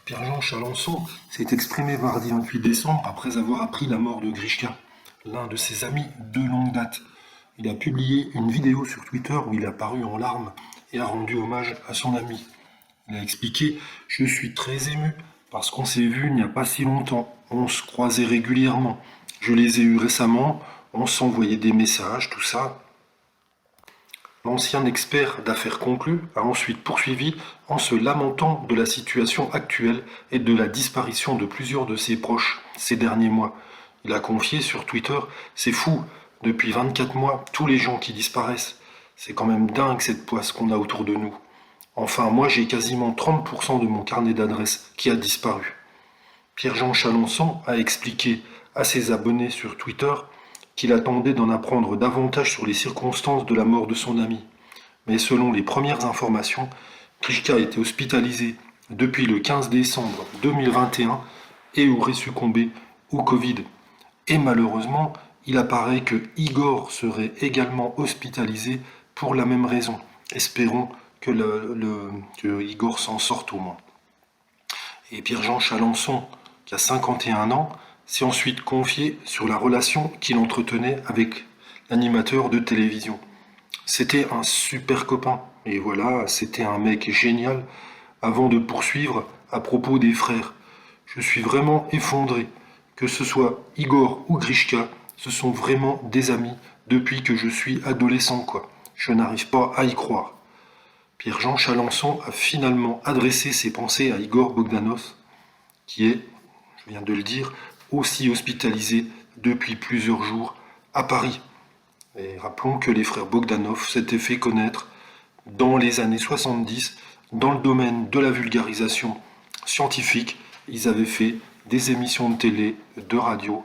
Pierre-Jean Chalençon s'est exprimé mardi 28 décembre après avoir appris la mort de Grishka, l'un de ses amis de longue date. Il a publié une vidéo sur Twitter où il a paru en larmes et a rendu hommage à son ami. Il a expliqué: « Je suis très ému parce qu'on s'est vu il n'y a pas si longtemps. On se croisait régulièrement. Je les ai eus récemment. On s'envoyait des messages, tout ça. » L'ancien expert d'affaires conclues a ensuite poursuivi en se lamentant de la situation actuelle et de la disparition de plusieurs de ses proches ces derniers mois. Il a confié sur Twitter: « C'est fou, depuis 24 mois, tous les gens qui disparaissent. C'est quand même dingue cette poisse qu'on a autour de nous. Enfin, moi j'ai quasiment 30% de mon carnet d'adresses qui a disparu. » Pierre-Jean Chalençon a expliqué à ses abonnés sur Twitter qu'il attendait d'en apprendre davantage sur les circonstances de la mort de son ami. Mais selon les premières informations, Grishka a été hospitalisé depuis le 15 décembre 2021 et aurait succombé au Covid. Et malheureusement, il apparaît que Igor serait également hospitalisé pour la même raison. Espérons que Igor s'en sorte au moins. Et Pierre-Jean Chalençon, qui a 51 ans, s'est ensuite confié sur la relation qu'il entretenait avec l'animateur de télévision. C'était un super copain, et voilà, c'était un mec génial, avant de poursuivre à propos des frères. Je suis vraiment effondré. Que ce soit Igor ou Grishka, ce sont vraiment des amis depuis que je suis adolescent, quoi. Je n'arrive pas à y croire. Pierre-Jean Chalençon a finalement adressé ses pensées à Igor Bogdanov, qui est, je viens de le dire, aussi hospitalisé depuis plusieurs jours à Paris. Et rappelons que les frères Bogdanov s'étaient fait connaître dans les années 70 dans le domaine de la vulgarisation scientifique. Ils avaient fait des émissions de télé, de radio,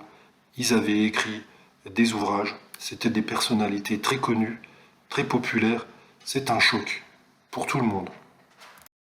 ils avaient écrit des ouvrages. C'était des personnalités très connues, très populaires. C'est un choc pour tout le monde.